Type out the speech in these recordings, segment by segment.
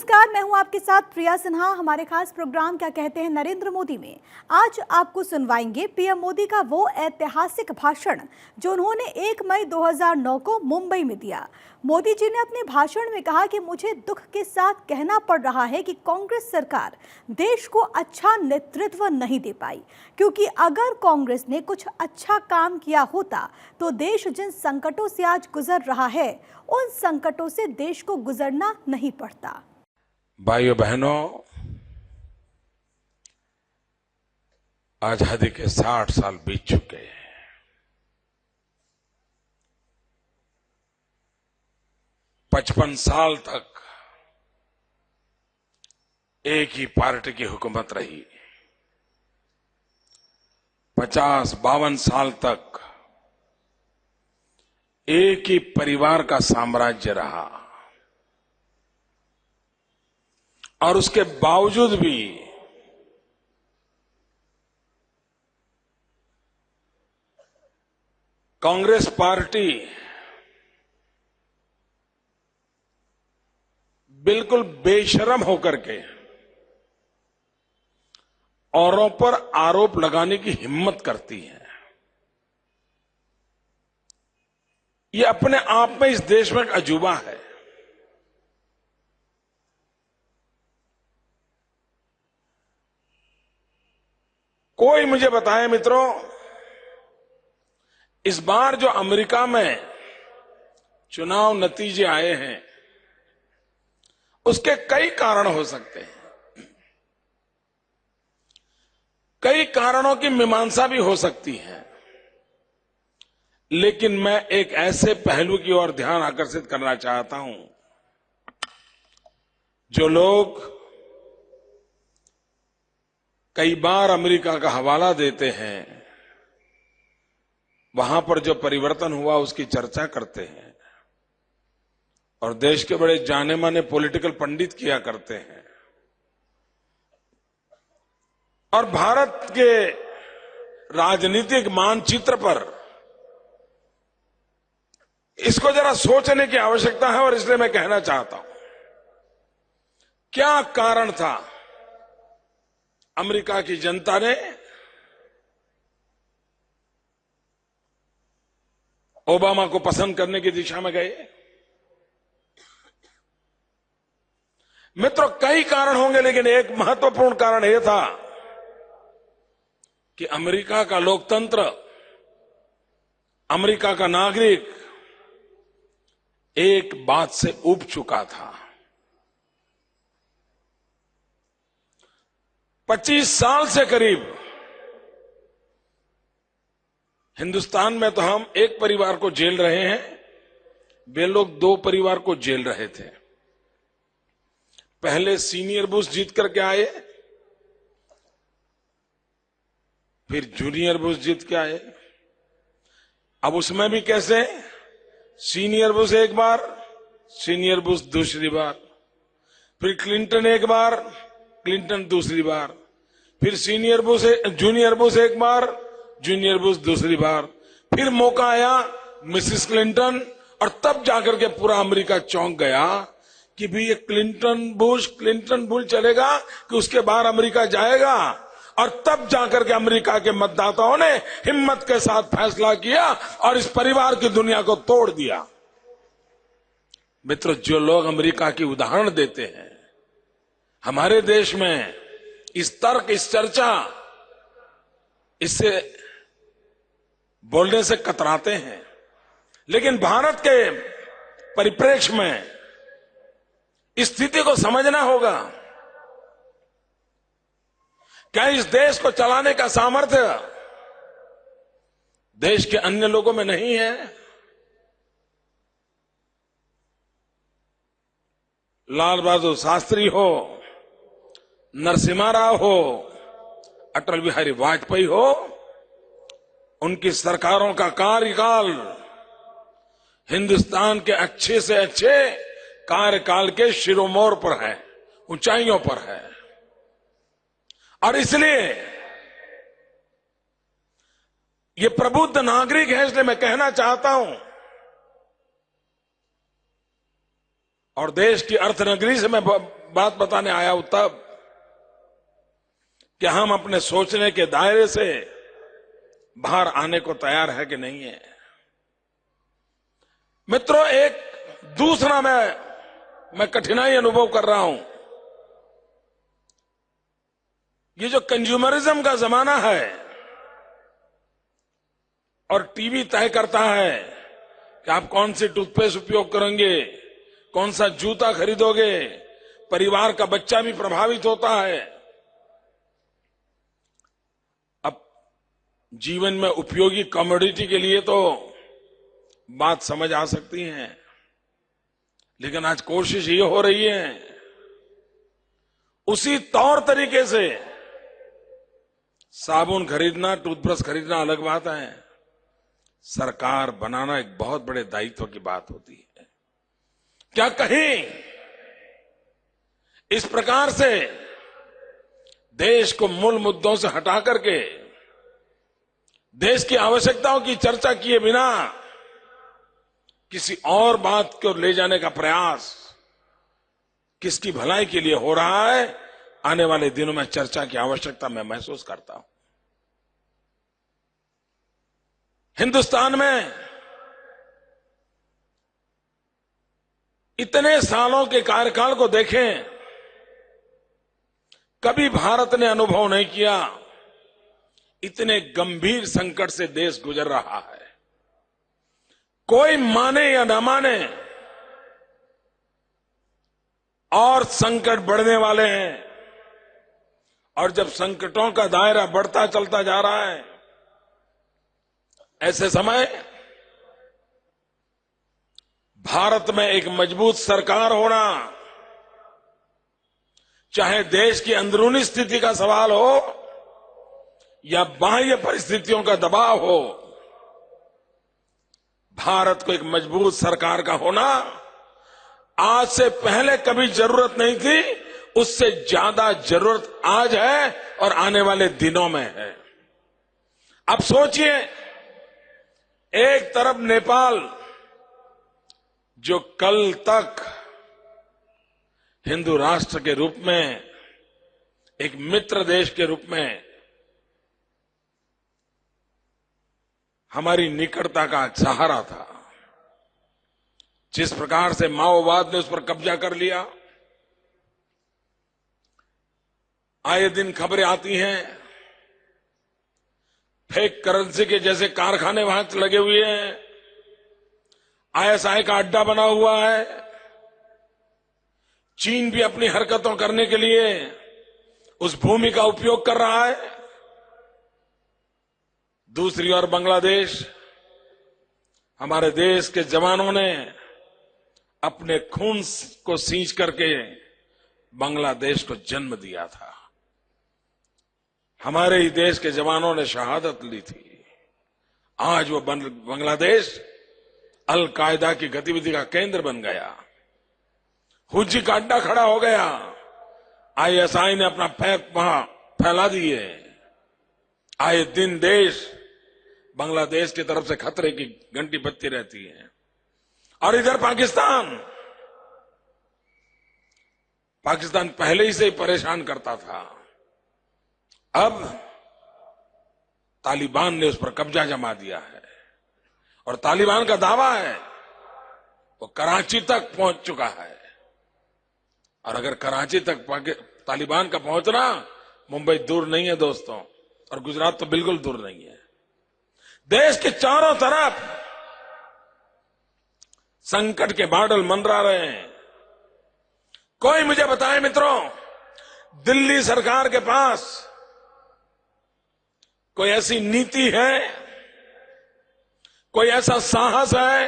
नमस्कार, मैं हूं आपके साथ प्रिया सिन्हा। हमारे खास प्रोग्राम क्या कहते हैं नरेंद्र मोदी में आज आपको सुनवाएंगे पीएम मोदी का वो ऐतिहासिक भाषण जो उन्होंने 1 मई 2009 को मुंबई में दिया। मोदी जी ने अपने भाषण में कहा कि मुझे दुख के साथ कहना पड़ रहा है कि कांग्रेस सरकार देश को अच्छा नेतृत्व नहीं दे पाई, क्योंकि अगर कांग्रेस ने कुछ अच्छा काम किया होता तो देश जिन संकटों से आज गुजर रहा है उन संकटों से देश को गुजरना नहीं पड़ता। भाइयों बहनों, आजादी के 60 साल बीत चुके हैं। पचपन साल तक एक ही पार्टी की हुकूमत रही। 50-52 साल तक एक ही परिवार का साम्राज्य रहा और उसके बावजूद भी कांग्रेस पार्टी बिल्कुल बेशर्म होकर के औरों पर आरोप लगाने की हिम्मत करती है। ये अपने आप में इस देश में एक अजूबा है। कोई मुझे बताए मित्रों, इस बार जो अमेरिका में चुनाव नतीजे आए हैं उसके कई कारण हो सकते हैं। कई कारणों की मीमांसा भी हो सकती है, लेकिन मैं एक ऐसे पहलू की ओर ध्यान आकर्षित करना चाहता हूं। जो लोग कई बार अमेरिका का हवाला देते हैं, वहां पर जो परिवर्तन हुआ उसकी चर्चा करते हैं और देश के बड़े जाने माने पॉलिटिकल पंडित किया करते हैं। और भारत के राजनीतिक मानचित्र पर इसको जरा सोचने की आवश्यकता है और इसलिए मैं कहना चाहता हूं, क्या कारण था अमेरिका की जनता ने ओबामा को पसंद करने की दिशा में गए? मित्रों, कई कारण होंगे, लेकिन एक महत्वपूर्ण कारण यह था कि अमेरिका का लोकतंत्र, अमेरिका का नागरिक एक बात से ऊब चुका था। 25 साल से करीब हिंदुस्तान में तो हम एक परिवार को झेल रहे हैं, वे लोग 2 परिवार को झेल रहे थे। पहले सीनियर बुश जीत करके आए, फिर जूनियर बुश जीत के आए। अब उसमें भी कैसे? सीनियर बुश एक बार, सीनियर बुश दूसरी बार, फिर क्लिंटन एक बार, क्लिंटन दूसरी बार, फिर जूनियर बुश एक बार, जूनियर बुश दूसरी बार, फिर मौका आया मिसेस क्लिंटन, और तब जाकर के पूरा अमेरिका चौंक गया कि भी ये क्लिंटन बुश चलेगा कि उसके बाद अमेरिका जाएगा। और तब जाकर के अमेरिका के मतदाताओं ने हिम्मत के साथ फैसला किया और इस परिवार की दुनिया को तोड़ दिया। मित्रों, जो लोग अमेरिका की उदाहरण देते हैं, हमारे देश में इस तर्क, इस चर्चा, इससे बोलने से कतराते हैं, लेकिन भारत के परिप्रेक्ष्य में इस स्थिति को समझना होगा। क्या इस देश को चलाने का सामर्थ्य देश के अन्य लोगों में नहीं है? लाल बहादुर शास्त्री हो, नरसिम्हा राव हो, अटल बिहारी वाजपेयी हो, उनकी सरकारों का कार्यकाल हिंदुस्तान के अच्छे से अच्छे कार्यकाल के शिरोमोर पर है, ऊंचाइयों पर है। और इसलिए ये प्रबुद्ध नागरिक है, इसलिए मैं कहना चाहता हूं, और देश की अर्थनगरी से मैं बात बताने आया हूं तब कि हम अपने सोचने के दायरे से बाहर आने को तैयार है कि नहीं है। मित्रों, एक दूसरा मैं कठिनाई अनुभव कर रहा हूं। ये जो कंज्यूमरिज्म का जमाना है और टीवी तय करता है कि आप कौन सी टूथपेस्ट उपयोग करेंगे, कौन सा जूता खरीदोगे, परिवार का बच्चा भी प्रभावित होता है। अब जीवन में उपयोगी कमोडिटी के लिए तो बात समझ आ सकती है, लेकिन आज कोशिश ये हो रही है उसी तौर तरीके से साबुन खरीदना, टूथब्रश खरीदना अलग बात है, सरकार बनाना एक बहुत बड़े दायित्व की बात होती है। क्या कहीं इस प्रकार से देश को मूल मुद्दों से हटा करके देश की आवश्यकताओं की चर्चा किए बिना किसी और बात को ले जाने का प्रयास किसकी भलाई के लिए हो रहा है, आने वाले दिनों में चर्चा की आवश्यकता मैं महसूस करता हूं। हिंदुस्तान में इतने सालों के कार्यकाल को देखें, कभी भारत ने अनुभव नहीं किया इतने गंभीर संकट से देश गुजर रहा है। कोई माने या न माने और संकट बढ़ने वाले हैं, और जब संकटों का दायरा बढ़ता चलता जा रहा है, ऐसे समय भारत में एक मजबूत सरकार होना, चाहे देश की अंदरूनी स्थिति का सवाल हो या बाह्य परिस्थितियों का दबाव हो, भारत को एक मजबूत सरकार का होना आज से पहले कभी जरूरत नहीं थी, उससे ज्यादा जरूरत आज है और आने वाले दिनों में है। अब सोचिए, एक तरफ नेपाल जो कल तक हिंदू राष्ट्र के रूप में, एक मित्र देश के रूप में हमारी निकटता का सहारा था, जिस प्रकार से माओवाद ने उस पर कब्जा कर लिया, आए दिन खबरें आती हैं फेक करेंसी के जैसे कारखाने वहां लगे हुए हैं, आईएसआई का अड्डा बना हुआ है, चीन भी अपनी हरकतों करने के लिए उस भूमि का उपयोग कर रहा है। दूसरी ओर बांग्लादेश, हमारे देश के जवानों ने अपने खून को सींच करके बांग्लादेश को जन्म दिया था। हमारे ही देश के जवानों ने शहादत ली थी। आज वो बांग्लादेश अल कायदा की गतिविधि का केंद्र बन गया, हुज्जी का अड्डा खड़ा हो गया, आईएसआई ने अपना पैक वहां फैला दिए। आए दिन देश बांग्लादेश की तरफ से खतरे की घंटी बजती रहती है। और इधर पाकिस्तान पहले ही से ही परेशान करता था, अब तालिबान ने उस पर कब्जा जमा दिया है और तालिबान का दावा है वो कराची तक पहुंच चुका है। और अगर कराची तक तालिबान का पहुंचना, मुंबई दूर नहीं है दोस्तों, और गुजरात तो बिल्कुल दूर नहीं है। देश के चारों तरफ संकट के बादल मंडरा रहे हैं। कोई मुझे बताए मित्रों, दिल्ली सरकार के पास कोई ऐसी नीति है, कोई ऐसा साहस है,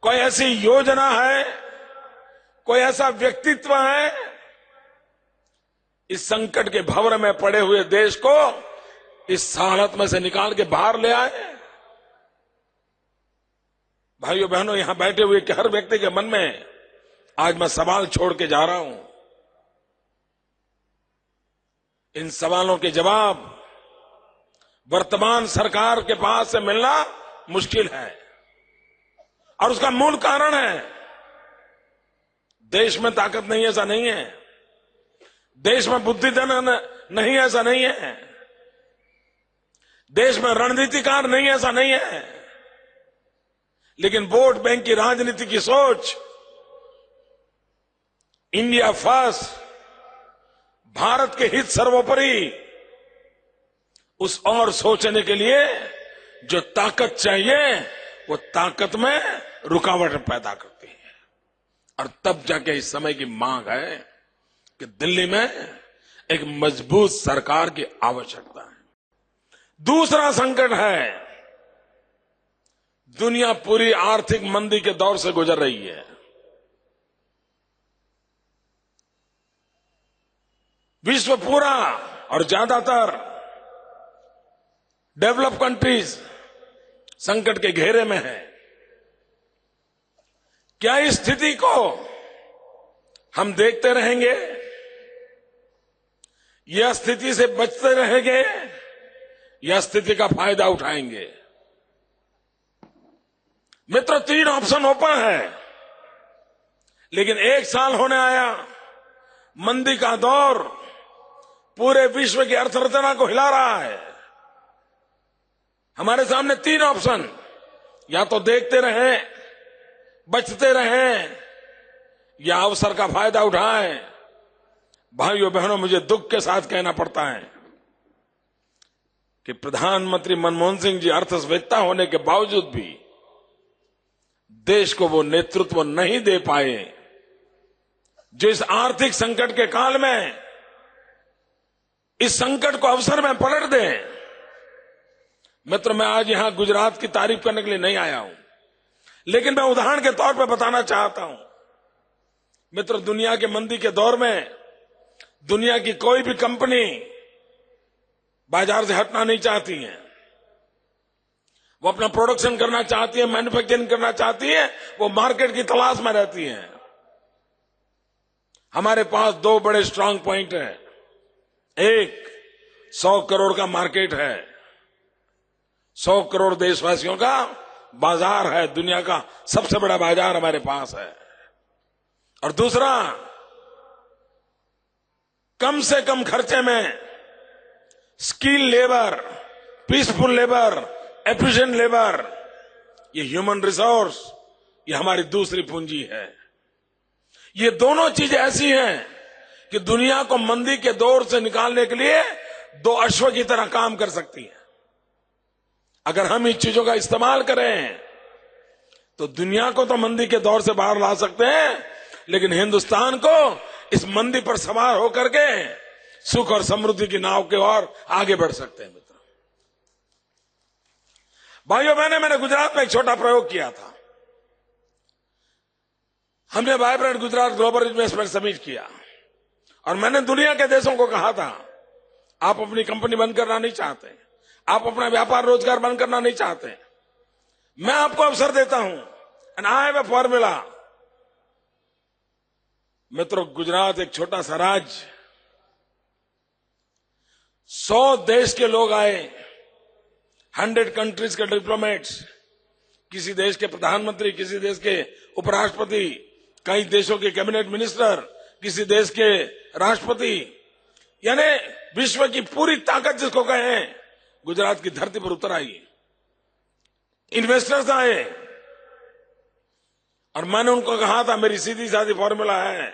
कोई ऐसी योजना है, कोई ऐसा व्यक्तित्व है, इस संकट के भंवर में पड़े हुए देश को इस हालत में से निकाल के बाहर ले आए? भाइयों बहनों, यहां बैठे हुए हर व्यक्ति के मन में आज मैं सवाल छोड़ के जा रहा हूं। इन सवालों के जवाब वर्तमान सरकार के पास से मिलना मुश्किल है, और उसका मूल कारण है देश में ताकत नहीं ऐसा नहीं है, देश में बुद्धिधन नहीं ऐसा नहीं है, देश में रणनीतिकार नहीं ऐसा नहीं है, लेकिन वोट बैंक की राजनीति की सोच, इंडिया फर्स्ट, भारत के हित सर्वोपरि, उस और सोचने के लिए जो ताकत चाहिए वो ताकत में रुकावट पैदा करती है। और तब जाके इस समय की मांग है कि दिल्ली में एक मजबूत सरकार की आवश्यकता है। दूसरा संकट है, दुनिया पूरी आर्थिक मंदी के दौर से गुजर रही है। विश्व पूरा और ज्यादातर डेवलप कंट्रीज संकट के घेरे में है। क्या इस स्थिति को हम देखते रहेंगे, यह स्थिति से बचते रहेंगे या स्थिति का फायदा उठाएंगे? मित्रों, 3 ऑप्शन ओपन है, लेकिन 1 साल होने आया, मंदी का दौर पूरे विश्व की अर्थव्यवस्था को हिला रहा है। हमारे सामने 3 ऑप्शन, या तो देखते रहें, बचते रहें, या अवसर का फायदा उठाएं। भाइयों बहनों, मुझे दुख के साथ कहना पड़ता है कि प्रधानमंत्री मनमोहन सिंह जी अर्थवेत्ता होने के बावजूद भी देश को वो नेतृत्व नहीं दे पाए जो इस आर्थिक संकट के काल में इस संकट को अवसर में पलट दे। मित्र, मैं आज यहां गुजरात की तारीफ करने के लिए नहीं आया हूं, लेकिन मैं उदाहरण के तौर पर बताना चाहता हूं। मित्र, दुनिया के मंदी के दौर में दुनिया की कोई भी कंपनी बाजार से हटना नहीं चाहती है। वो अपना प्रोडक्शन करना चाहती है, मैन्युफैक्चरिंग करना चाहती है, वो मार्केट की तलाश में रहती है। हमारे पास 2 बड़े स्ट्रांग पॉइंट हैं। एक 100 करोड़ का मार्केट है, 100 करोड़ देशवासियों का बाजार है, दुनिया का सबसे बड़ा बाजार हमारे पास है। और दूसरा, कम से कम खर्चे में skill labour, peaceful labour, efficient labour, ये ह्यूमन रिसोर्स, ये हमारी दूसरी पूंजी है। ये दोनों चीजें ऐसी हैं कि दुनिया को मंदी के दौर से निकालने के लिए 2 अश्व की तरह काम कर सकती है। अगर हम इन चीजों का इस्तेमाल करें तो दुनिया को तो मंदी के दौर से बाहर ला सकते हैं, लेकिन हिंदुस्तान को इस मंदी पर सवार होकर के सुख और समृद्धि की नाव की ओर आगे बढ़ सकते हैं। मित्रों, भाइयों बहनों, मैंने गुजरात में एक छोटा प्रयोग किया था। हमने vibrant Gujarat global investment summit किया और मैंने दुनिया के देशों को कहा था, आप अपनी कंपनी बंद करना नहीं चाहते, आप अपना व्यापार रोजगार बंद करना नहीं चाहते, मैं आपको अवसर देता हूं, and I have a formula. मित्रों, गुजरात एक छोटा सा राज्य, 100 देश के लोग आए, 100 कंट्रीज के डिप्लोमेट्स, किसी देश के प्रधानमंत्री, किसी देश के उपराष्ट्रपति, कई देशों के कैबिनेट मिनिस्टर, किसी देश के राष्ट्रपति, यानी विश्व की पूरी ताकत जिसको कहें, गुजरात की धरती पर उतर आई। इन्वेस्टर्स आए और मैंने उनको कहा था, मेरी सीधी सादी फॉर्मूला है,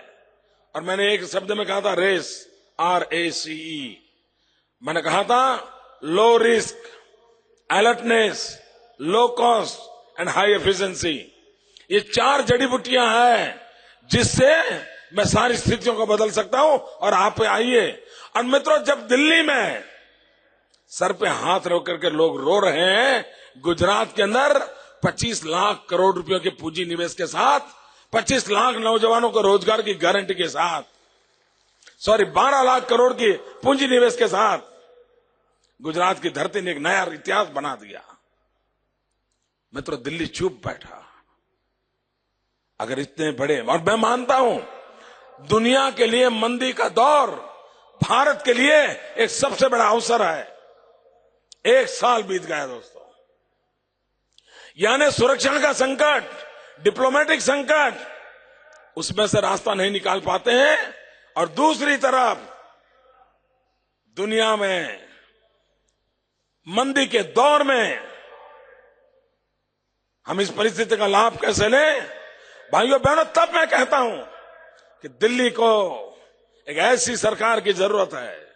और मैंने एक शब्द में कहा था रेस, RACE। मैंने कहा था low risk, alertness, low cost and high efficiency. ये 4 जड़ी बूटियां हैं जिससे मैं सारी स्थितियों को बदल सकता हूं। और आप आइए। और मित्रों, जब दिल्ली में सर पे हाथ रख करके लोग रो रहे हैं, गुजरात के अंदर 25 लाख करोड़ रुपयों के पूंजी निवेश के साथ, 25 लाख नौजवानों को रोजगार की गारंटी के साथ, 12 लाख करोड़ की पूंजी निवेश के साथ गुजरात की धरती ने एक नया इतिहास बना दिया। मित्रों, दिल्ली चुप बैठा। अगर इतने बड़े, और मैं मानता हूं दुनिया के लिए मंदी का दौर भारत के लिए एक सबसे बड़ा अवसर है। 1 साल बीत गया दोस्तों, यानी सुरक्षा का संकट, डिप्लोमेटिक संकट, उसमें से रास्ता नहीं निकाल पाते हैं, और दूसरी तरफ दुनिया में मंदी के दौर में हम इस परिस्थिति का लाभ कैसे लें? भाइयों बहनों, तब मैं कहता हूं कि दिल्ली को एक ऐसी सरकार की जरूरत है